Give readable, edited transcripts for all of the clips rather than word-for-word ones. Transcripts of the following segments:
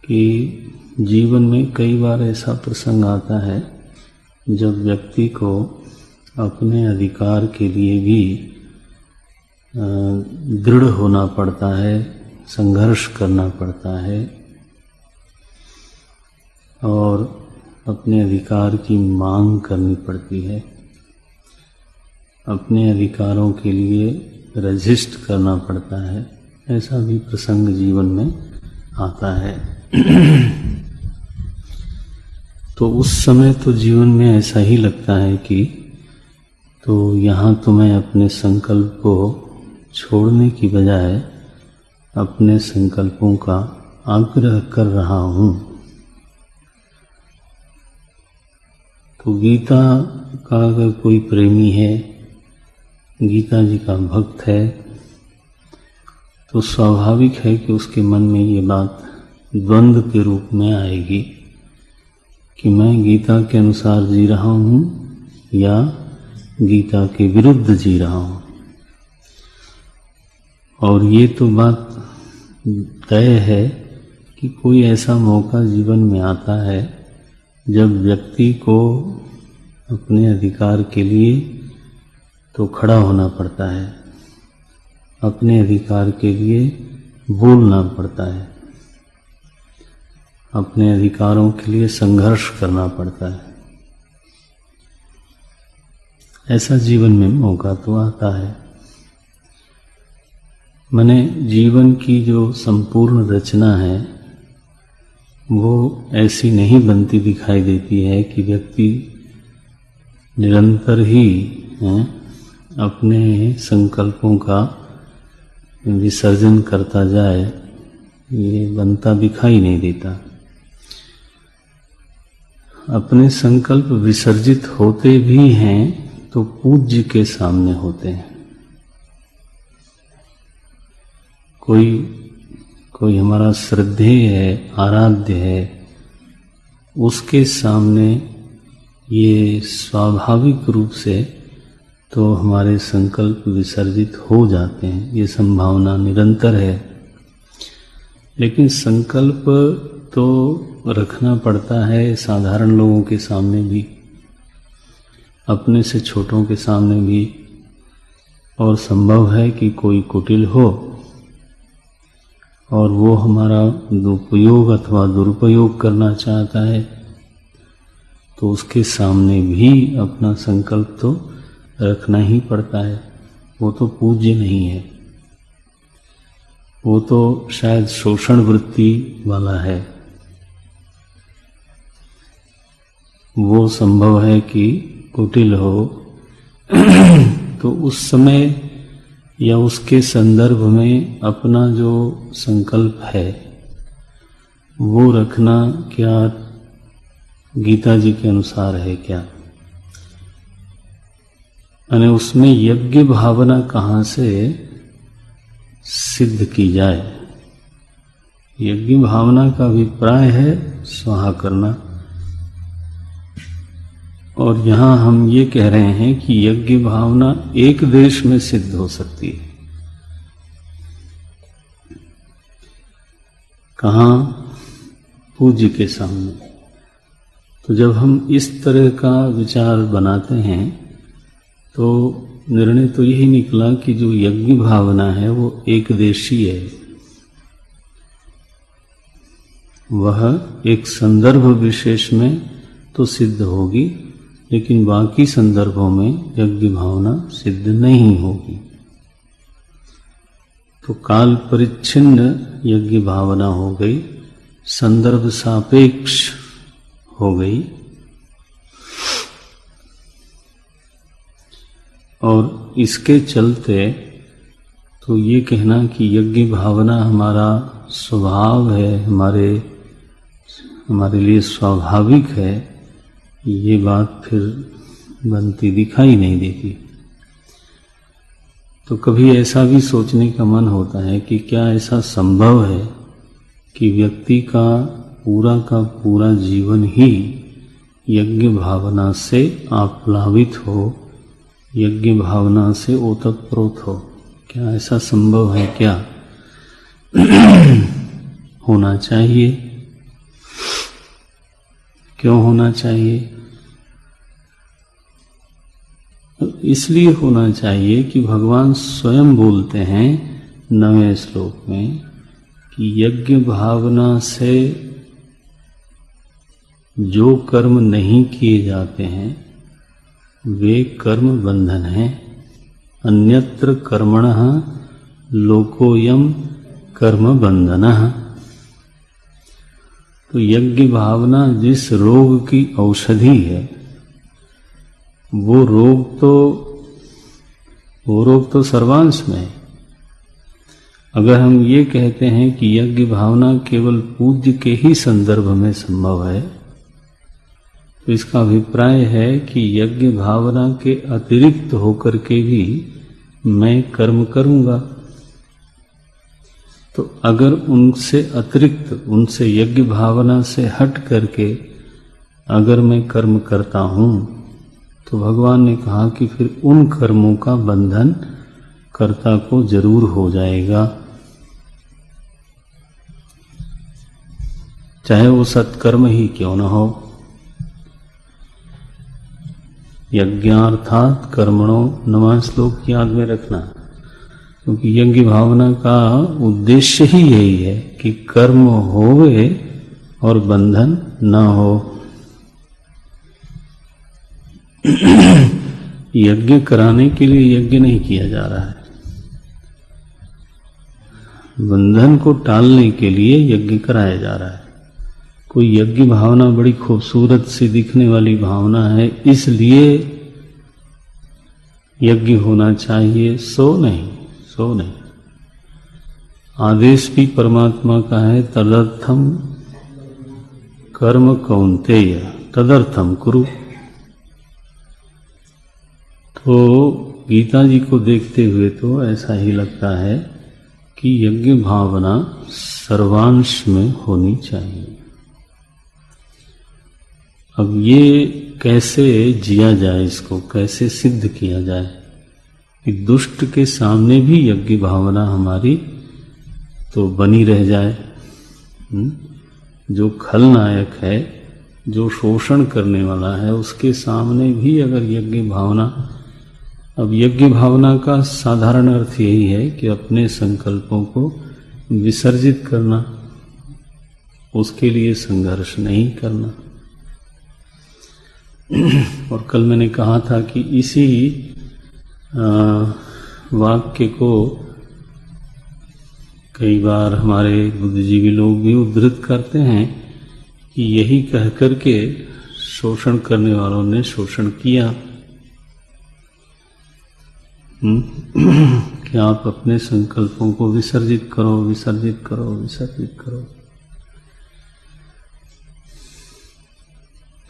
कि जीवन में कई बार ऐसा प्रसंग आता है जब व्यक्ति को अपने अधिकार के लिए भी दृढ़ होना पड़ता है, संघर्ष करना पड़ता है और अपने अधिकार की मांग करनी पड़ती है, अपने अधिकारों के लिए रजिस्ट करना पड़ता है। ऐसा भी प्रसंग जीवन में आता है। तो उस समय तो जीवन में ऐसा ही लगता है कि तो यहाँ तो मैं अपने संकल्प को छोड़ने की बजाय अपने संकल्पों का आग्रह कर रहा हूँ। तो गीता का अगर कोई प्रेमी है, गीता जी का भक्त है, तो स्वाभाविक है कि उसके मन में ये बात द्वंद्व के रूप में आएगी कि मैं गीता के अनुसार जी रहा हूँ या गीता के विरुद्ध जी रहा हूँ। और ये तो बात तय है कि कोई ऐसा मौका जीवन में आता है जब व्यक्ति को अपने अधिकार के लिए तो खड़ा होना पड़ता है, अपने अधिकार के लिए बोलना पड़ता है, अपने अधिकारों के लिए संघर्ष करना पड़ता है। ऐसा जीवन में मौका तो आता है। माने जीवन की जो संपूर्ण रचना है वो ऐसी नहीं बनती दिखाई देती है कि व्यक्ति निरंतर ही अपने संकल्पों का विसर्जन करता जाए, ये बनता दिखाई नहीं देता। अपने संकल्प विसर्जित होते भी हैं तो पूज्य के सामने होते हैं। कोई हमारा श्रद्धेय है, आराध्य है, उसके सामने ये स्वाभाविक रूप से तो हमारे संकल्प विसर्जित हो जाते हैं, ये संभावना निरंतर है। लेकिन संकल्प तो रखना पड़ता है साधारण लोगों के सामने भी, अपने से छोटों के सामने भी, और संभव है कि कोई कुटिल हो और वो हमारा दुरुपयोग अथवा दुरुपयोग करना चाहता है तो उसके सामने भी अपना संकल्प तो रखना ही पड़ता है। वो तो पूज्य नहीं है, वो तो शायद शोषण वृत्ति वाला है। वो संभव है कि कुटिल हो तो उस समय या उसके संदर्भ में अपना जो संकल्प है वो रखना क्या गीता जी के अनुसार है क्या? यानी उसमें यज्ञ भावना कहाँ से सिद्ध की जाए? यज्ञ भावना का अभिप्राय है स्वाहा करना, और यहाँ हम ये कह रहे हैं कि यज्ञ भावना एक देश में सिद्ध हो सकती है। कहाँ? पूज्य के सामने। तो जब हम इस तरह का विचार बनाते हैं तो निर्णय तो यही निकला कि जो यज्ञ भावना है वो एक देशीय है, वह एक संदर्भ विशेष में तो सिद्ध होगी, लेकिन बाकी संदर्भों में यज्ञ भावना सिद्ध नहीं होगी। तो काल परिच्छिन्न यज्ञ भावना हो गई, संदर्भ सापेक्ष हो गई, और इसके चलते तो ये कहना कि यज्ञ भावना हमारा स्वभाव है, हमारे लिए स्वाभाविक है, ये बात फिर बनती दिखाई नहीं देती। तो कभी ऐसा भी सोचने का मन होता है कि क्या ऐसा संभव है कि व्यक्ति का पूरा जीवन ही यज्ञ भावना से आप्लावित हो, यज्ञ भावना से ओतप्रोत हो? क्या ऐसा संभव है? क्या होना चाहिए? क्यों होना चाहिए? इसलिए होना चाहिए कि भगवान स्वयं बोलते हैं 9वें श्लोक में कि यज्ञ भावना से जो कर्म नहीं किए जाते हैं वे कर्म बंधन हैं। अन्यत्र कर्मणः लोकोयम कर्म बंधनः। तो यज्ञ भावना जिस रोग की औषधि है, वो रोग तो सर्वांश में है। अगर हम ये कहते हैं कि यज्ञ भावना केवल पूज्य के ही संदर्भ में संभव है, तो इसका अभिप्राय है कि यज्ञ भावना के अतिरिक्त होकर के भी मैं कर्म करूंगा। तो अगर उनसे अतिरिक्त, उनसे यज्ञ भावना से हट करके अगर मैं कर्म करता हूं, तो भगवान ने कहा कि फिर उन कर्मों का बंधन कर्ता को जरूर हो जाएगा, चाहे वो सत्कर्म ही क्यों न हो। यज्ञार्थात कर्मणो 9वां श्लोक याद में रखना, क्योंकि यज्ञ भावना का उद्देश्य ही यही है कि कर्म होवे और बंधन न हो। यज्ञ कराने के लिए यज्ञ नहीं किया जा रहा है, बंधन को टालने के लिए यज्ञ कराया जा रहा है। कोई यज्ञ भावना बड़ी खूबसूरत सी दिखने वाली भावना है इसलिए यज्ञ होना चाहिए, सो नहीं। आदेश भी परमात्मा का है, तदर्थम कर्म कौन्तेय तदर्थम कुरु। तो गीता जी को देखते हुए तो ऐसा ही लगता है कि यज्ञ भावना सर्वांश में होनी चाहिए। अब ये कैसे जिया जाए, इसको कैसे सिद्ध किया जाए कि दुष्ट के सामने भी यज्ञ भावना हमारी तो बनी रह जाए। जो खलनायक है, जो शोषण करने वाला है, उसके सामने भी अगर यज्ञ भावना, अब यज्ञ भावना का साधारण अर्थ यही है कि अपने संकल्पों को विसर्जित करना, उसके लिए संघर्ष नहीं करना। और कल मैंने कहा था कि इसी वाक्य को कई बार हमारे बुद्धिजीवी लोग भी उद्धृत करते हैं कि यही कह करके शोषण करने वालों ने शोषण किया। कि आप अपने संकल्पों को विसर्जित करो, विसर्जित करो, विसर्जित करो।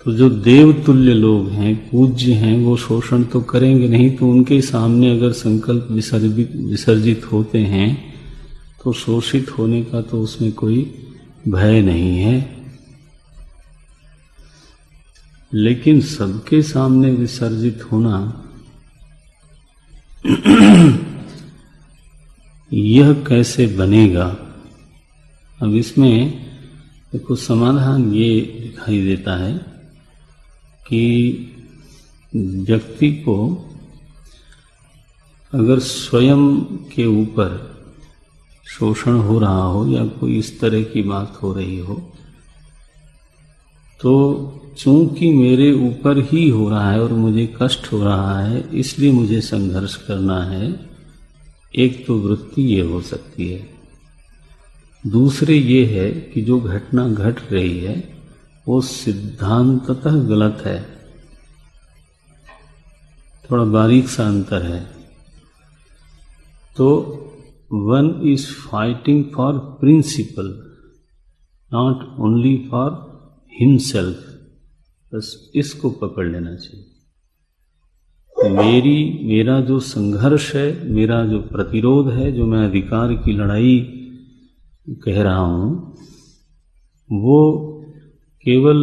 तो जो देवतुल्य लोग हैं, पूज्य हैं, वो शोषण तो करेंगे नहीं, तो उनके सामने अगर संकल्प विसर्जित होते हैं तो शोषित होने का तो उसमें कोई भय नहीं है। लेकिन सबके सामने विसर्जित होना यह कैसे बनेगा? अब इसमें देखो समाधान ये दिखाई देता है कि व्यक्ति को अगर स्वयं के ऊपर शोषण हो रहा हो या कोई इस तरह की बात हो रही हो, तो चूंकि मेरे ऊपर ही हो रहा है और मुझे कष्ट हो रहा है, इसलिए मुझे संघर्ष करना है। एक तो वृत्ति ये हो सकती है। दूसरे ये है कि जो घटना घट रही है वो सिद्धांततः गलत है। थोड़ा बारीक सा अंतर है। तो one is fighting for principle, not only for himself. बस इसको पकड़ लेना चाहिए। मेरा जो संघर्ष है, मेरा जो प्रतिरोध है, जो मैं अधिकार की लड़ाई कह रहा हूं, वो केवल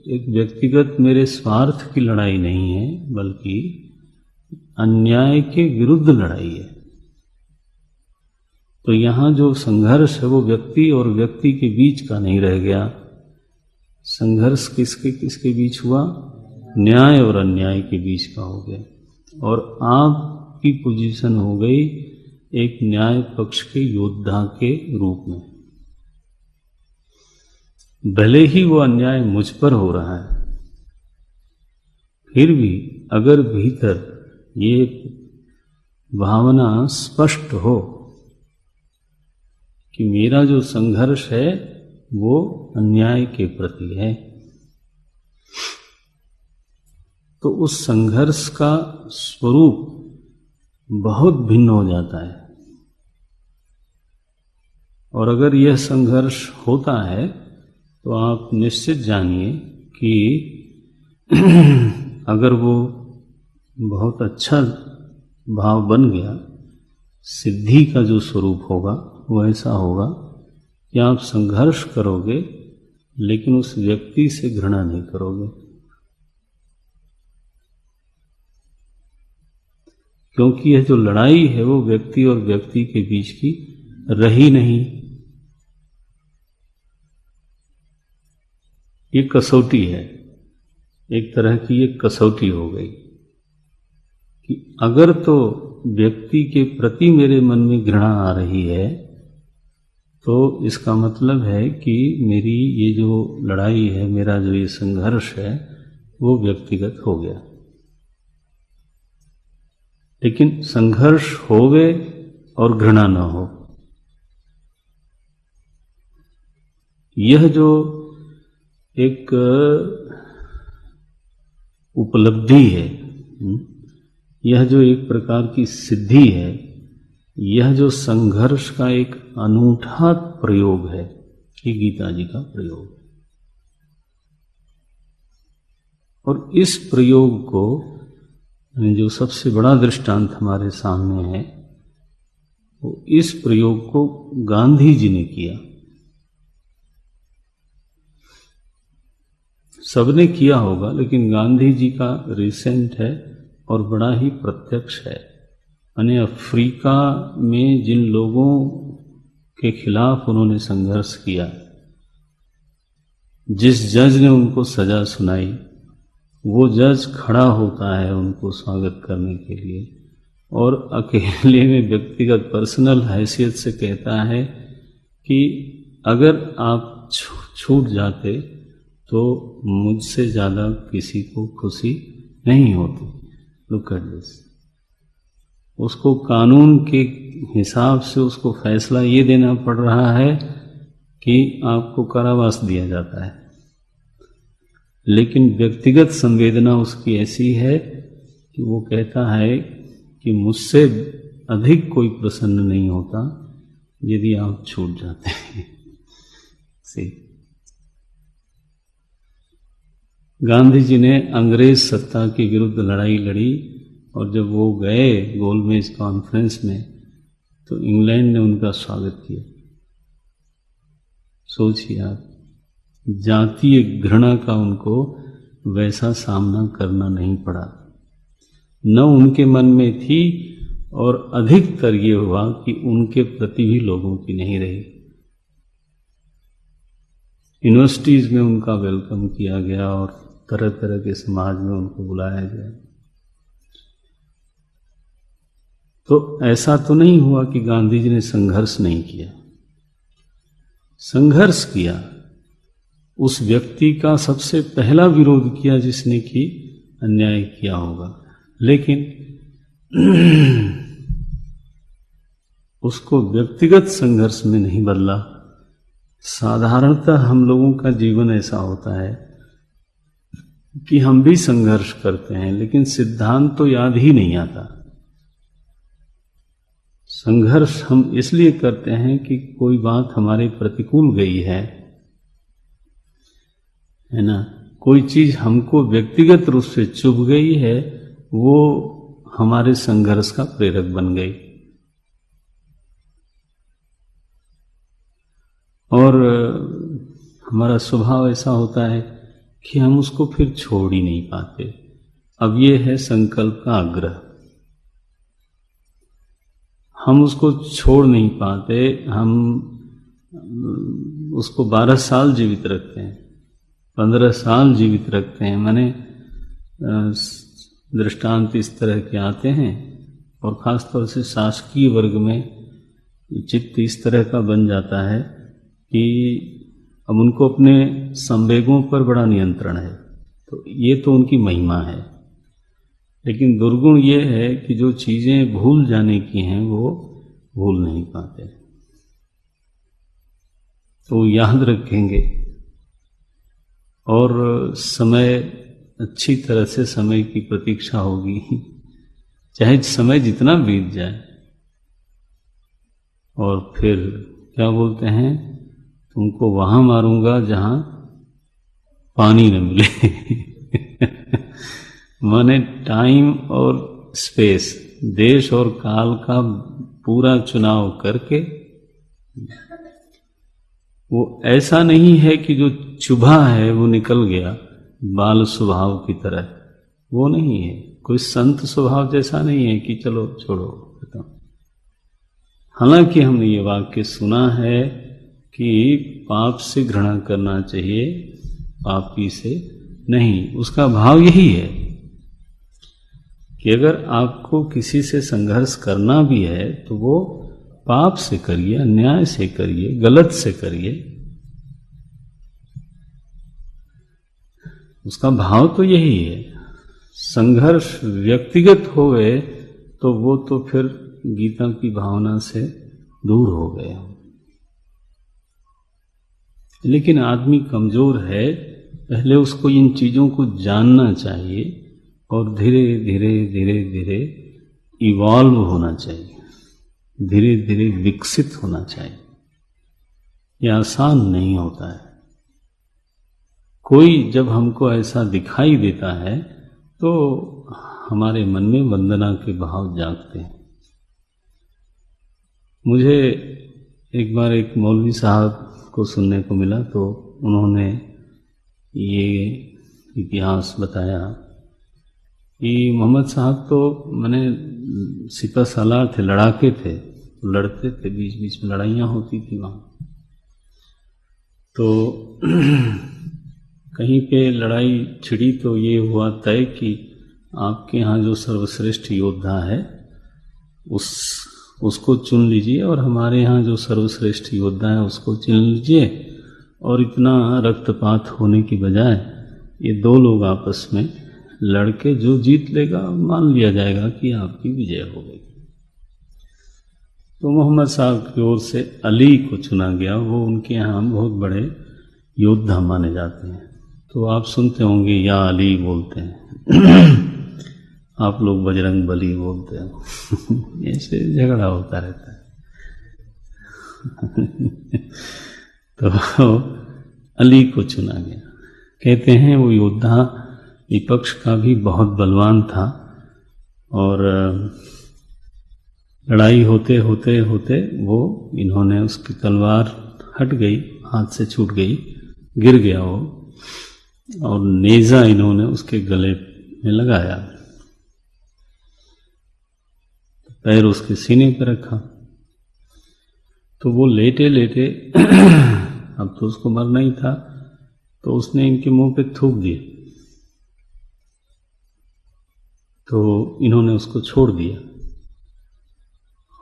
एक व्यक्तिगत मेरे स्वार्थ की लड़ाई नहीं है, बल्कि अन्याय के विरुद्ध लड़ाई है। तो यहां जो संघर्ष है वो व्यक्ति और व्यक्ति के बीच का नहीं रह गया, संघर्ष किसके किसके बीच हुआ? न्याय और अन्याय के बीच का हो गया। और आपकी पोजीशन हो गई एक न्याय पक्ष के योद्धा के रूप में। भले ही वो अन्याय मुझ पर हो रहा है, फिर भी अगर भीतर ये भावना स्पष्ट हो कि मेरा जो संघर्ष है वो अन्याय के प्रति है, तो उस संघर्ष का स्वरूप बहुत भिन्न हो जाता है। और अगर यह संघर्ष होता है तो आप निश्चित जानिए कि अगर वो बहुत अच्छा भाव बन गया, सिद्धि का जो स्वरूप होगा वो ऐसा होगा कि आप संघर्ष करोगे लेकिन उस व्यक्ति से घृणा नहीं करोगे, क्योंकि यह जो लड़ाई है वो व्यक्ति और व्यक्ति के बीच की रही नहीं। ये कसौटी है, एक तरह की ये कसौटी हो गई कि अगर तो व्यक्ति के प्रति मेरे मन में घृणा आ रही है तो इसका मतलब है कि मेरी ये जो लड़ाई है, मेरा जो ये संघर्ष है वो व्यक्तिगत हो गया। लेकिन संघर्ष होवे और घृणा न हो, यह जो एक उपलब्धि है, यह जो एक प्रकार की सिद्धि है, यह जो संघर्ष का एक अनूठा प्रयोग है, ये गीता जी का प्रयोग है। और इस प्रयोग को, जो सबसे बड़ा दृष्टांत हमारे सामने है, वो इस प्रयोग को गांधी जी ने किया। सबने किया होगा लेकिन गांधी जी का रिसेंट है और बड़ा ही प्रत्यक्ष है। यानी अफ्रीका में जिन लोगों के खिलाफ उन्होंने संघर्ष किया, जिस जज ने उनको सजा सुनाई, वो जज खड़ा होता है उनको स्वागत करने के लिए और अकेले में व्यक्तिगत पर्सनल हैसियत से कहता है कि अगर आप छूट जाते तो मुझसे ज़्यादा किसी को खुशी नहीं होती। Look at this. उसको कानून के हिसाब से उसको फैसला ये देना पड़ रहा है कि आपको कारावास दिया जाता है, लेकिन व्यक्तिगत संवेदना उसकी ऐसी है कि वो कहता है कि मुझसे अधिक कोई प्रसन्न नहीं होता यदि आप छूट जाते हैं। गांधी जी ने अंग्रेज सत्ता के विरुद्ध लड़ाई लड़ी और जब वो गए गोलमेज कॉन्फ्रेंस में तो इंग्लैंड ने उनका स्वागत किया। सोचिए आप, जातीय घृणा का उनको वैसा सामना करना नहीं पड़ा, न उनके मन में थी और अधिकतर ये हुआ कि उनके प्रति भी लोगों की नहीं रही। यूनिवर्सिटीज में उनका वेलकम किया गया और तरह तरह के समाज में उनको बुलाया गया। तो ऐसा तो नहीं हुआ कि गांधी जी ने संघर्ष नहीं किया, संघर्ष किया। उस व्यक्ति का सबसे पहला विरोध किया जिसने कि अन्याय किया होगा, लेकिन उसको व्यक्तिगत संघर्ष में नहीं बदला। साधारणतः हम लोगों का जीवन ऐसा होता है कि हम भी संघर्ष करते हैं लेकिन सिद्धांत तो याद ही नहीं आता। संघर्ष हम इसलिए करते हैं कि कोई बात हमारे प्रतिकूल गई है ना, कोई चीज हमको व्यक्तिगत रूप से चुभ गई है, वो हमारे संघर्ष का प्रेरक बन गई। और हमारा स्वभाव ऐसा होता है कि हम उसको फिर छोड़ ही नहीं पाते। अब ये है संकल्प का आग्रह, हम उसको छोड़ नहीं पाते, हम उसको 12 साल जीवित रखते हैं, 15 साल जीवित रखते हैं। माने दृष्टांत इस तरह के आते हैं, और ख़ासतौर से शासकीय वर्ग में चित्त इस तरह का बन जाता है कि अब उनको अपने संवेगों पर बड़ा नियंत्रण है। तो ये तो उनकी महिमा है। लेकिन दुर्गुण ये है कि जो चीज़ें भूल जाने की हैं वो भूल नहीं पाते। तो याद रखेंगे, और समय अच्छी तरह से समय की प्रतीक्षा होगी, चाहे समय जितना बीत जाए। और फिर क्या बोलते हैं, तुमको वहां मारूंगा जहां पानी न मिले। माने टाइम और स्पेस, देश और काल का पूरा चुनाव करके, वो ऐसा नहीं है कि जो चुभा है वो निकल गया बाल स्वभाव की तरह, वो नहीं है। कोई संत स्वभाव जैसा नहीं है कि चलो छोड़ो खत्म। हालांकि हमने ये वाक्य सुना है कि पाप से घृणा करना चाहिए, पापी से नहीं। उसका भाव यही है कि अगर आपको किसी से संघर्ष करना भी है तो वो पाप से करिए, अन्याय से करिए, गलत से करिए। उसका भाव तो यही है। संघर्ष व्यक्तिगत हो गए तो वो तो फिर गीता की भावना से दूर हो गए। लेकिन आदमी कमजोर है, पहले उसको इन चीजों को जानना चाहिए और धीरे धीरे धीरे धीरे इवॉल्व होना चाहिए, धीरे धीरे विकसित होना चाहिए। यह आसान नहीं होता है। कोई जब हमको ऐसा दिखाई देता है तो हमारे मन में वंदना के भाव जागते हैं। मुझे एक बार एक मौलवी साहब को सुनने को मिला, तो उन्होंने ये इतिहास बताया कि मोहम्मद साहब तो मैंने सिपह सालार थे, लड़ाके थे, लड़ते थे, बीच बीच में लड़ाइयाँ होती थी वहाँ। तो कहीं पे लड़ाई छिड़ी तो ये हुआ तय कि आपके यहाँ जो सर्वश्रेष्ठ योद्धा है उसको चुन लीजिए, और हमारे यहाँ जो सर्वश्रेष्ठ योद्धा है उसको चुन लीजिए, और इतना रक्तपात होने की बजाय ये दो लोग आपस में लड़के जो जीत लेगा मान लिया जाएगा कि आपकी विजय हो गई। तो मोहम्मद साहब की ओर से अली को चुना गया। वो उनके यहाँ बहुत बड़े योद्धा माने जाते हैं। तो आप सुनते होंगे या अली बोलते हैं, आप लोग बजरंग बली बोलते हैं। ऐसे झगड़ा होता रहता है। तो अली को चुना गया। कहते हैं वो योद्धा विपक्ष का भी बहुत बलवान था, और लड़ाई होते होते होते वो इन्होंने उसकी तलवार हट गई, हाथ से छूट गई, गिर गया वो, और नेजा इन्होंने उसके गले में लगाया, पैर उसके सीने पर रखा। तो वो लेटे लेटे अब तो उसको मरना ही था, तो उसने इनके मुंह पे थूक दिया। तो इन्होंने उसको छोड़ दिया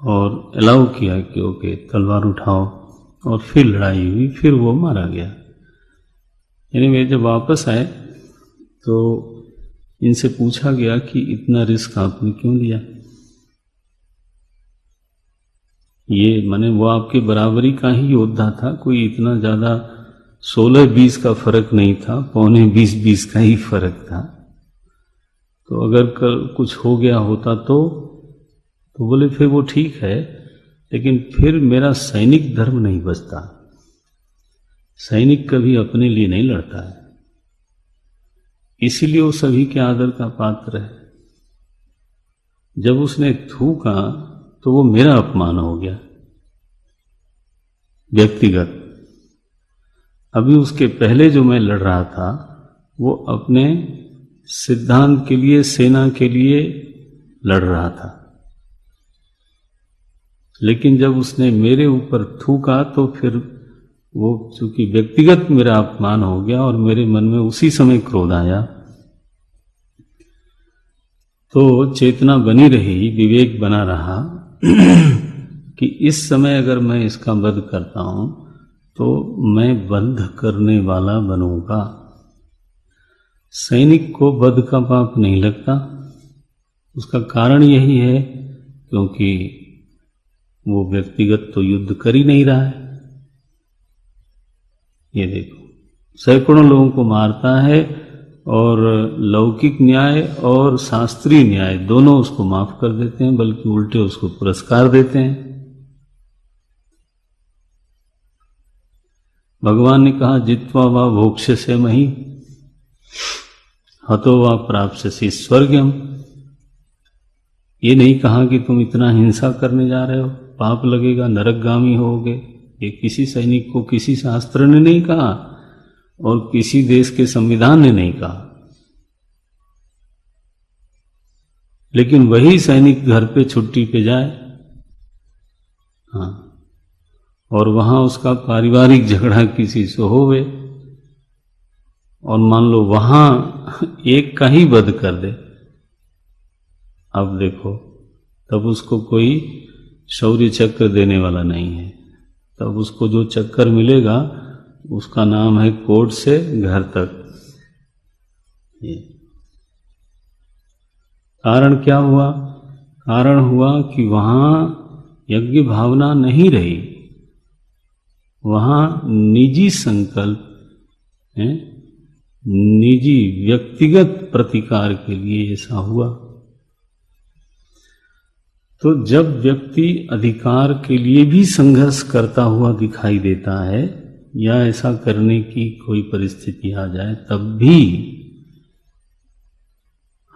और अलाउ किया कि ओके तलवार उठाओ, और फिर लड़ाई हुई, फिर वो मारा गया। यानी वे जब वापस आए तो इनसे पूछा गया कि इतना रिस्क आपने क्यों लिया? ये माने वो आपके बराबरी का ही योद्धा था, कोई इतना ज़्यादा 16-20 का फर्क नहीं था, पौने 20-20 का ही फर्क था। तो अगर कल कुछ हो गया होता तो बोले फिर वो ठीक है, लेकिन फिर मेरा सैनिक धर्म नहीं बचता। सैनिक कभी अपने लिए नहीं लड़ता है, इसीलिए वो सभी के आदर का पात्र है। जब उसने थूका तो वो मेरा अपमान हो गया व्यक्तिगत। अभी उसके पहले जो मैं लड़ रहा था वो अपने सिद्धांत के लिए, सेना के लिए लड़ रहा था, लेकिन जब उसने मेरे ऊपर थूका तो फिर वो चूंकि व्यक्तिगत मेरा अपमान हो गया और मेरे मन में उसी समय क्रोध आया, तो चेतना बनी रही, विवेक बना रहा कि इस समय अगर मैं इसका वध करता हूं तो मैं वध करने वाला बनूंगा। सैनिक को वध का पाप नहीं लगता। उसका कारण यही है क्योंकि वो व्यक्तिगत तो युद्ध कर ही नहीं रहा है। ये देखो, सैकड़ों लोगों को मारता है और लौकिक न्याय और शास्त्रीय न्याय दोनों उसको माफ कर देते हैं, बल्कि उल्टे उसको पुरस्कार देते हैं। भगवान ने कहा जित्वा वा भोक्ष्यसे मही हतो वा प्राप्स्यसि स्वर्गम। ये नहीं कहा कि तुम इतना हिंसा करने जा रहे हो, पाप लगेगा, नरकगामी होगे। ये किसी सैनिक को किसी शास्त्र ने नहीं कहा और किसी देश के संविधान ने नहीं कहा। लेकिन वही सैनिक घर पे छुट्टी पे जाए, हाँ, और वहां उसका पारिवारिक झगड़ा किसी से होवे और मान लो वहां एक का ही वध कर दे, अब देखो तब उसको कोई शौर्य चक्र देने वाला नहीं है। तब उसको जो चक्कर मिलेगा उसका नाम है कोर्ट से घर तक। ये कारण क्या हुआ? कारण हुआ कि वहां यज्ञ भावना नहीं रही, वहां निजी संकल्प है, निजी व्यक्तिगत प्रतिकार के लिए ऐसा हुआ। तो जब व्यक्ति अधिकार के लिए भी संघर्ष करता हुआ दिखाई देता है या ऐसा करने की कोई परिस्थिति आ जाए, तब भी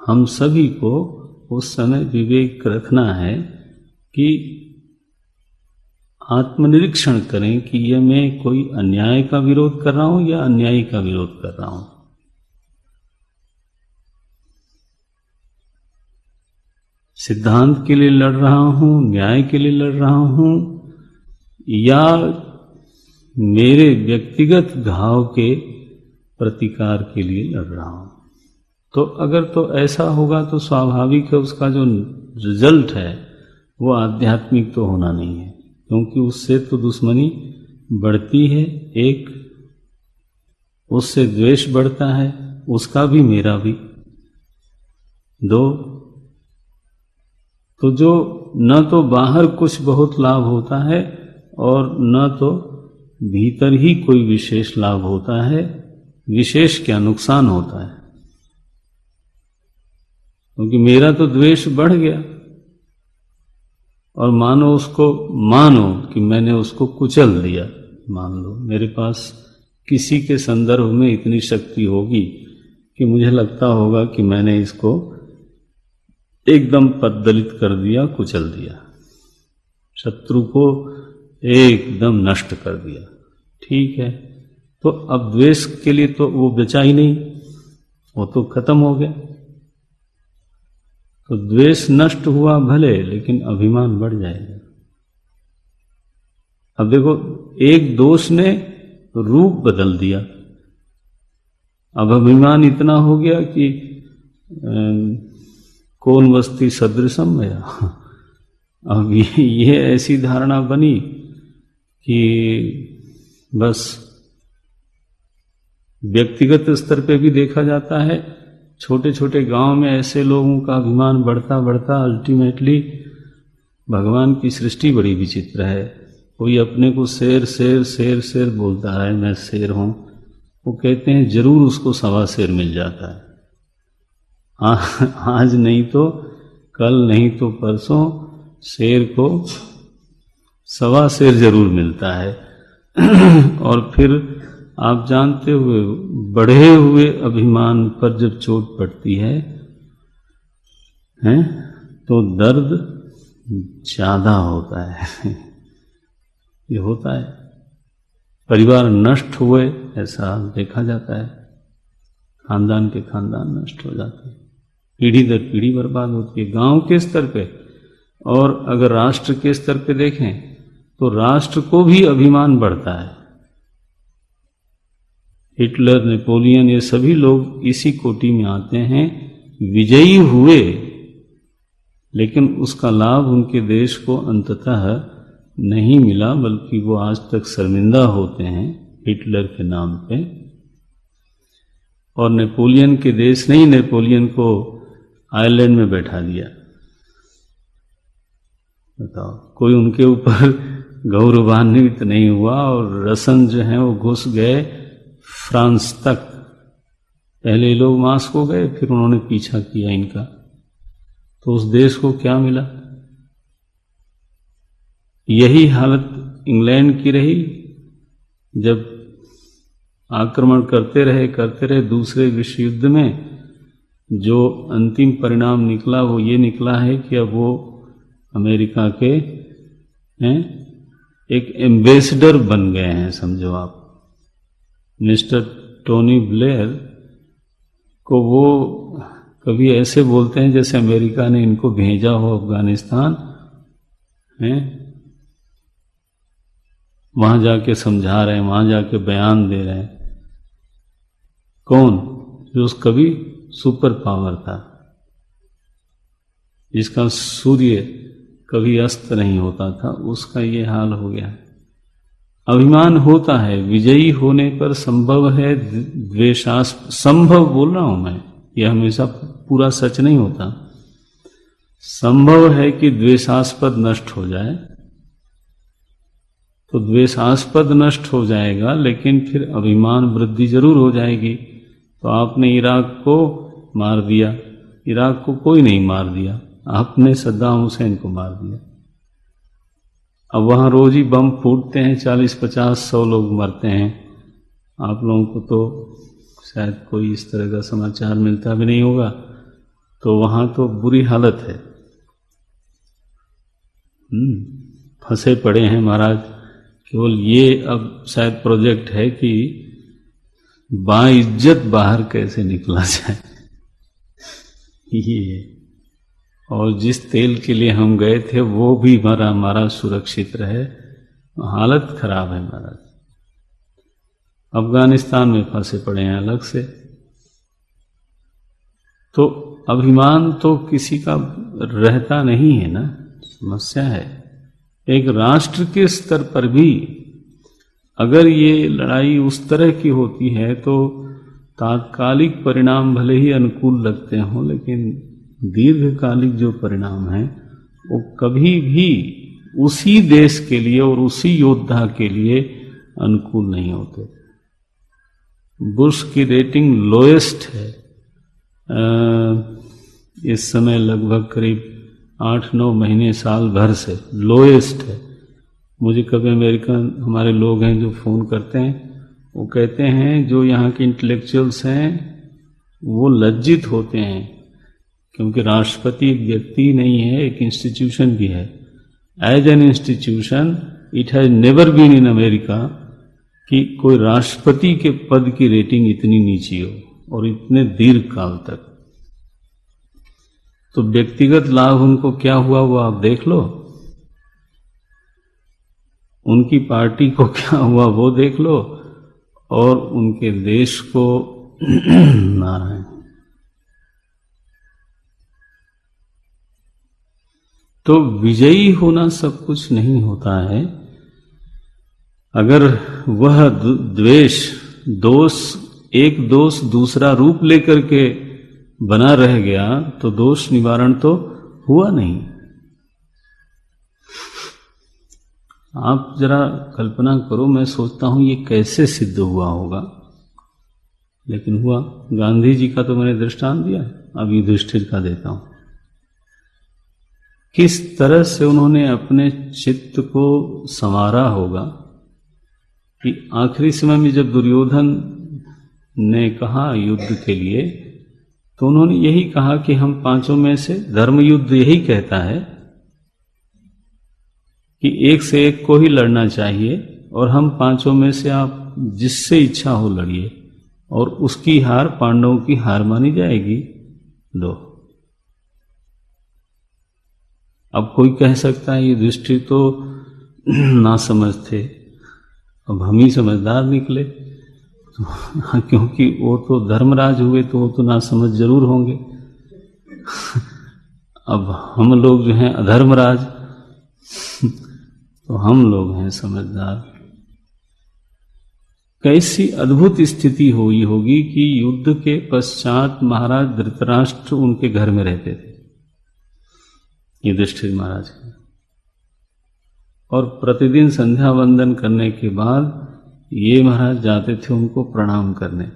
हम सभी को उस समय विवेक रखना है कि आत्मनिरीक्षण करें कि यह मैं कोई अन्याय का विरोध कर रहा हूं या अन्यायी का विरोध कर रहा हूं। सिद्धांत के लिए लड़ रहा हूं, न्याय के लिए लड़ रहा हूं, या मेरे व्यक्तिगत घाव के प्रतिकार के लिए लड़ रहा हूं। तो अगर तो ऐसा होगा तो स्वाभाविक है उसका जो रिजल्ट है वो आध्यात्मिक तो होना नहीं है, क्योंकि उससे तो दुश्मनी बढ़ती है, एक उससे द्वेष बढ़ता है, उसका भी मेरा भी, दो तो जो न तो बाहर कुछ बहुत लाभ होता है और न तो भीतर ही कोई विशेष लाभ होता है, विशेष क्या नुकसान होता है, क्योंकि मेरा तो द्वेष बढ़ गया और मानो कि मैंने उसको कुचल दिया। मान लो मेरे पास किसी के संदर्भ में इतनी शक्ति होगी कि मुझे लगता होगा कि मैंने इसको एकदम पददलित कर दिया, कुचल दिया, शत्रु को एकदम नष्ट कर दिया। ठीक है, तो अब द्वेष के लिए तो वो बचा ही नहीं, वो तो खत्म हो गया। तो द्वेष नष्ट हुआ भले, लेकिन अभिमान बढ़ जाएगा। अब देखो, एक दोष ने रूप बदल दिया। अब अभिमान इतना हो गया कि कौन वस्ती सदृशम मया। अब ये ऐसी धारणा बनी कि बस व्यक्तिगत स्तर पे भी देखा जाता है, छोटे छोटे गांव में ऐसे लोगों का अभिमान बढ़ता बढ़ता अल्टीमेटली भगवान की सृष्टि बड़ी विचित्र है। कोई अपने को शेर शेर शेर शेर बोलता है, मैं शेर हूं, वो कहते हैं जरूर उसको सवा शेर मिल जाता है। आज नहीं तो कल, नहीं तो परसों शेर को सवा शेर जरूर मिलता है। और फिर आप जानते हुए बढ़े हुए अभिमान पर जब चोट पड़ती है तो दर्द ज्यादा होता है। ये होता है, परिवार नष्ट हुए ऐसा देखा जाता है, खानदान के खानदान नष्ट हो जाते हैं, पीढ़ी दर पीढ़ी बर्बाद होती है गांव के स्तर पे। और अगर राष्ट्र के स्तर पे देखें तो राष्ट्र को भी अभिमान बढ़ता है। हिटलर, नेपोलियन, ये सभी लोग इसी कोटि में आते हैं। विजयी हुए, लेकिन उसका लाभ उनके देश को अंततः नहीं मिला, बल्कि वो आज तक शर्मिंदा होते हैं हिटलर के नाम पे। और नेपोलियन के देश ने ही नेपोलियन को आयरलैंड में बैठा दिया। बताओ, कोई उनके ऊपर गौरवान्वित नहीं हुआ। और रसन जो है वो घुस गए फ्रांस तक। पहले ये लोग मास्को गए, फिर उन्होंने पीछा किया इनका। तो उस देश को क्या मिला? यही हालत इंग्लैंड की रही। जब आक्रमण करते रहे दूसरे विश्व युद्ध में, जो अंतिम परिणाम निकला वो ये निकला है कि अब वो अमेरिका के एक एम्बेसडर बन गए हैं, समझो आप। मिस्टर टोनी ब्लेयर को वो कभी ऐसे बोलते हैं जैसे अमेरिका ने इनको भेजा हो अफगानिस्तान, वहां जाके समझा रहे हैं, वहां जाके बयान दे रहे हैं। कौन? जो कभी सुपर पावर था, जिसका सूर्य कभी अस्त नहीं होता था, उसका ये हाल हो गया। अभिमान होता है, विजयी होने पर संभव है द्वेषास्पद, संभव बोल रहा हूं मैं, यह हमेशा पूरा सच नहीं होता। संभव है कि द्वेषास्पद नष्ट हो जाए, तो द्वेषास्पद नष्ट हो जाएगा, लेकिन फिर अभिमान वृद्धि जरूर हो जाएगी। तो आपने इराक को मार दिया, इराक को कोई नहीं मार दिया, आपने सद्दाम हुसैन को मार दिया। अब वहां रोज ही बम फूटते हैं, 40, 50, 100 लोग मरते हैं। आप लोगों को तो शायद कोई इस तरह का समाचार मिलता भी नहीं होगा। तो वहां तो बुरी हालत है। फंसे पड़े हैं महाराज। केवल ये अब शायद प्रोजेक्ट है कि बाइज्जत बाहर कैसे निकला जाए, ये। और जिस तेल के लिए हम गए थे वो भी हमारा सुरक्षित रहे। हालत खराब है महाराज। अफगानिस्तान में फंसे पड़े हैं अलग से। तो अभिमान तो किसी का रहता नहीं है ना, समस्या है। एक राष्ट्र के स्तर पर भी अगर ये लड़ाई उस तरह की होती है तो तात्कालिक परिणाम भले ही अनुकूल लगते हों, लेकिन दीर्घकालिक जो परिणाम है वो कभी भी उसी देश के लिए और उसी योद्धा के लिए अनुकूल नहीं होते। बुश की रेटिंग लोएस्ट है इस समय, लगभग करीब 8-9 महीने, साल भर से लोएस्ट है। मुझे कभी अमेरिकन हमारे लोग हैं जो फ़ोन करते हैं, वो कहते हैं जो यहाँ के इंटेलेक्चुअल्स हैं वो लज्जित होते हैं, क्योंकि राष्ट्रपति एक व्यक्ति नहीं है, एक इंस्टीट्यूशन भी है। As an institution it has never been in America कि कोई राष्ट्रपति के पद की रेटिंग इतनी नीची हो और इतने दीर्घ काल तक। तो व्यक्तिगत लाभ उनको क्या हुआ वो आप देख लो, उनकी पार्टी को क्या हुआ वो देख लो, और उनके देश को नारायण। तो विजयी होना सब कुछ नहीं होता है। अगर वह द्वेष, एक दोष दूसरा रूप लेकर के बना रह गया तो दोष निवारण तो हुआ नहीं। आप जरा कल्पना करो, मैं सोचता हूं ये कैसे सिद्ध हुआ होगा, लेकिन हुआ। गांधी जी का तो मैंने दृष्टांत दिया, अब युधिष्ठिर का देता हूं। किस तरह से उन्होंने अपने चित्त को संवारा होगा कि आखिरी समय में जब दुर्योधन ने कहा युद्ध के लिए, तो उन्होंने यही कहा कि हम पांचों में से, धर्म युद्ध यही कहता है कि एक से एक को ही लड़ना चाहिए, और हम पांचों में से आप जिससे इच्छा हो लड़िए, और उसकी हार पांडवों की हार मानी जाएगी। लो, अब कोई कह सकता है ये दृष्टि तो ना समझ थे, अब हम ही समझदार निकले। क्योंकि वो तो धर्मराज हुए तो वो तो ना समझ जरूर होंगे। अब हम लोग जो हैं अधर्मराज, तो हम लोग हैं समझदार। कैसी अद्भुत स्थिति हुई होगी कि युद्ध के पश्चात महाराज धृतराष्ट्र उनके घर में रहते थे, युधिष्ठिर महाराज के, और प्रतिदिन संध्या वंदन करने के बाद ये महाराज जाते थे उनको प्रणाम करने,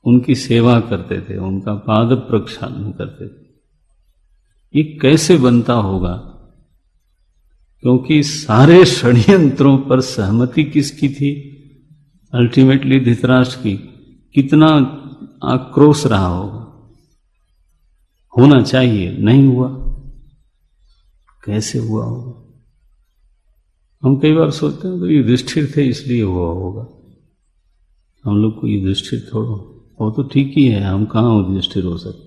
उनकी सेवा करते थे, उनका पाद प्रक्षालन करते थे। ये कैसे बनता होगा? क्योंकि सारे षड्यंत्रों पर सहमति किसकी थी? अल्टीमेटली धृतराष्ट्र की। कितना आक्रोश रहा होगा, होना चाहिए, नहीं हुआ, कैसे हुआ होगा? हम कई बार सोचते हैं तो युधिष्ठिर थे इसलिए हुआ होगा, हम लोग को युधिष्ठिर थोड़ा, वो तो ठीक ही है, हम कहाँ युधिष्ठिर हो सकते।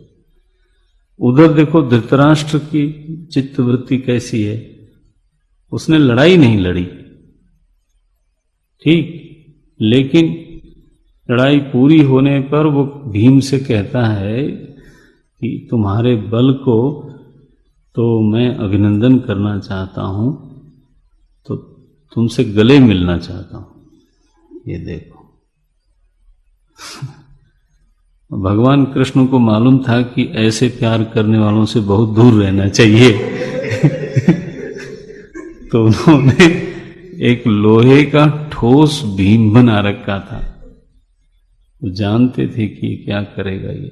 उधर देखो धृतराष्ट्र की चित्तवृत्ति कैसी है, उसने लड़ाई नहीं लड़ी, ठीक, लेकिन लड़ाई पूरी होने पर वो भीम से कहता है कि तुम्हारे बल को तो मैं अभिनंदन करना चाहता हूं, तो तुमसे गले मिलना चाहता हूं। ये देखो भगवान कृष्ण को मालूम था कि ऐसे प्यार करने वालों से बहुत दूर रहना चाहिए। तो उन्होंने एक लोहे का ठोस भीम बना रखा था। वो जानते थे कि क्या करेगा ये।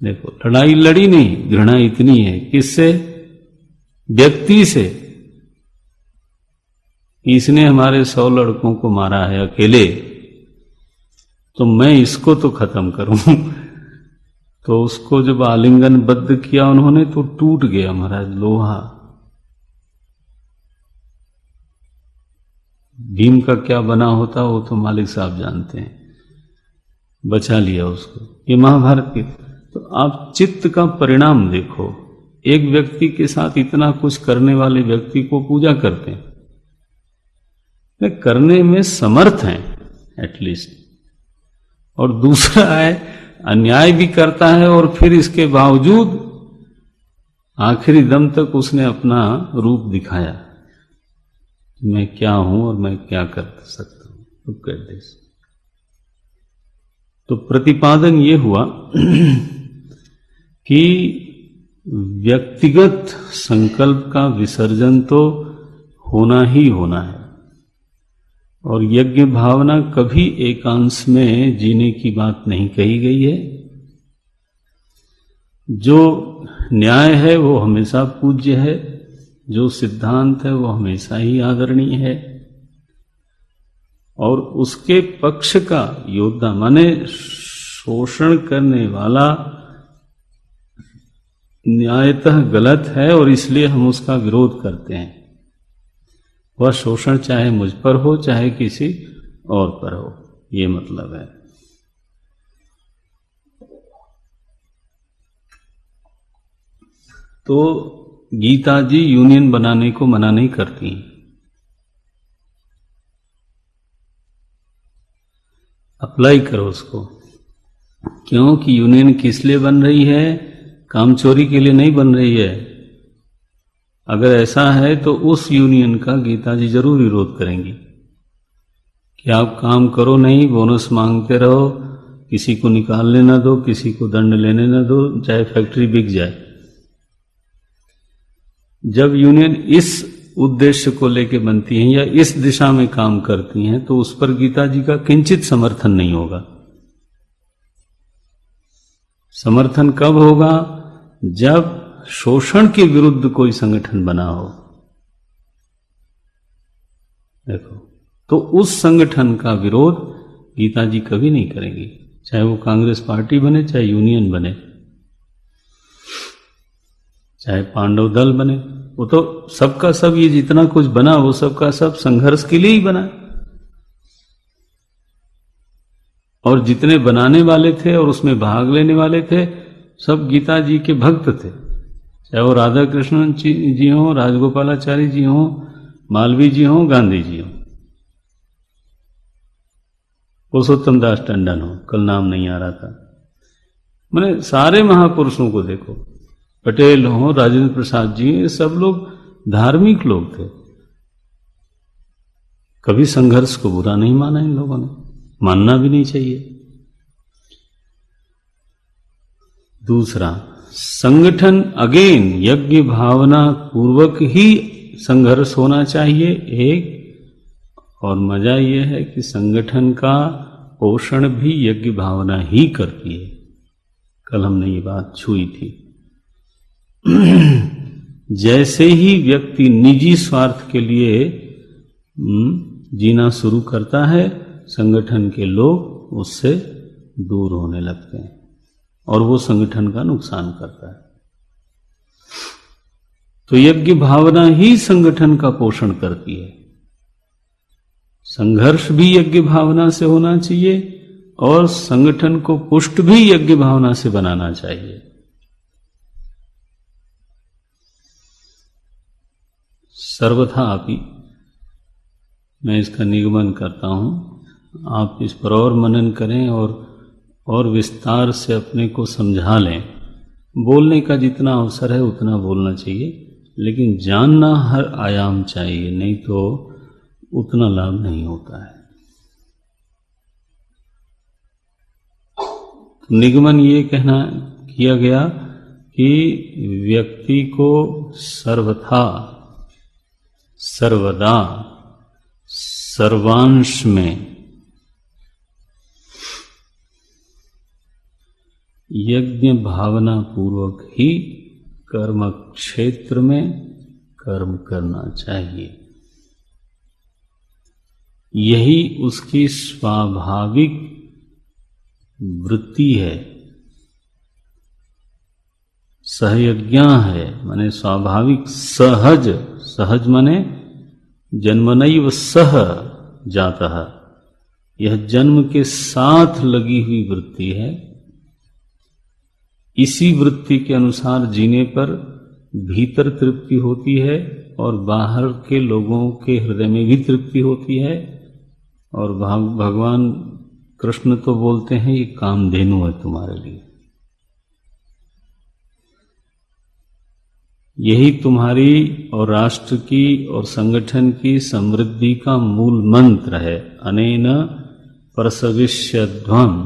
देखो लड़ाई लड़ी नहीं, घृणा इतनी है किससे? व्यक्ति से। इसने हमारे 100 लड़कों को मारा है अकेले, तो मैं इसको तो खत्म करूं। तो उसको जब आलिंगनबद्ध किया उन्होंने तो टूट गया महाराज लोहा। भीम का क्या बना होता वो तो मालिक साहब जानते हैं, बचा लिया उसको। ये महाभारत की। तो आप चित्त का परिणाम देखो, एक व्यक्ति के साथ इतना कुछ करने वाले व्यक्ति को पूजा करते हैं, करने में समर्थ हैं एटलीस्ट, और दूसरा है अन्याय भी करता है और फिर इसके बावजूद आखिरी दम तक उसने अपना रूप दिखाया, मैं क्या हूं और मैं क्या कर सकता हूं। Look at this। तो प्रतिपादन ये हुआ कि व्यक्तिगत संकल्प का विसर्जन तो होना ही होना है, और यज्ञ भावना कभी एकांश में जीने की बात नहीं कही गई है। जो न्याय है वो हमेशा पूज्य है, जो सिद्धांत है वो हमेशा ही आदरणीय है, और उसके पक्ष का योद्धा माने शोषण करने वाला न्यायतः गलत है और इसलिए हम उसका विरोध करते हैं। वह शोषण चाहे मुझ पर हो चाहे किसी और पर हो, ये मतलब है। तो गीता जी यूनियन बनाने को मना नहीं करती। अप्लाई करो उसको। क्यों कि यूनियन किस लिए बन रही है? कामचोरी के लिए नहीं बन रही है। अगर ऐसा है तो उस यूनियन का गीता जी जरूर विरोध करेंगी कि आप काम करो नहीं, बोनस मांगते रहो, किसी को निकालने ना दो, किसी को दंड लेने ना दो, चाहे फैक्ट्री बिक जाए। जब यूनियन इस उद्देश्य को लेके बनती हैं या इस दिशा में काम करती हैं तो उस पर गीता जी का किंचित समर्थन नहीं होगा। समर्थन कब होगा? जब शोषण के विरुद्ध कोई संगठन बना हो। देखो, तो उस संगठन का विरोध गीता जी कभी नहीं करेंगी, चाहे वो कांग्रेस पार्टी बने, चाहे यूनियन बने, चाहे पांडव दल बने। वो तो सबका सब, ये जितना कुछ बना वो सबका सब संघर्ष के लिए ही बना, और जितने बनाने वाले थे और उसमें भाग लेने वाले थे सब गीता जी के भक्त थे, चाहे वो राधा कृष्णन जी हों, राजगोपालाचारी जी हों, मालवीय जी हों, गांधी जी हों। पुरुषोत्तम दास टंडन हो, कल नाम नहीं आ रहा था, मैंने सारे महापुरुषों को देखो, पटेल हो, राजेंद्र प्रसाद जी, ये सब लोग धार्मिक लोग थे। कभी संघर्ष को बुरा नहीं माना इन लोगों ने, मानना भी नहीं चाहिए। दूसरा, संगठन अगेन यज्ञ भावना पूर्वक ही संघर्ष होना चाहिए एक, और मजा यह है कि संगठन का पोषण भी यज्ञ भावना ही करती है। कल हमने ये बात छुई थी। जैसे ही व्यक्ति निजी स्वार्थ के लिए जीना शुरू करता है, संगठन के लोग उससे दूर होने लगते हैं और वो संगठन का नुकसान करता है। तो यज्ञ भावना ही संगठन का पोषण करती है। संघर्ष भी यज्ञ भावना से होना चाहिए और संगठन को पुष्ट भी यज्ञ भावना से बनाना चाहिए। सर्वथा आपी, मैं इसका निगमन करता हूं, आप इस पर और मनन करें और विस्तार से अपने को समझा लें। बोलने का जितना अवसर है उतना बोलना चाहिए, लेकिन जानना हर आयाम चाहिए, नहीं तो उतना लाभ नहीं होता है। निगमन ये कहना किया गया कि व्यक्ति को सर्वथा सर्वदा सर्वांश में यज्ञ भावना पूर्वक ही कर्म क्षेत्र में कर्म करना चाहिए। यही उसकी स्वाभाविक वृत्ति है, सहयज्ञा है, माने स्वाभाविक सहज, सहज माने जन्मनैव सह जातः, यह जन्म के साथ लगी हुई वृत्ति है। इसी वृत्ति के अनुसार जीने पर भीतर तृप्ति होती है और बाहर के लोगों के हृदय में भी तृप्ति होती है। और भगवान कृष्ण तो बोलते हैं ये कामधेनु है तुम्हारे लिए, यही तुम्हारी और राष्ट्र की और संगठन की समृद्धि का मूल मंत्र है। अनेन प्रसविष्यध्वम्,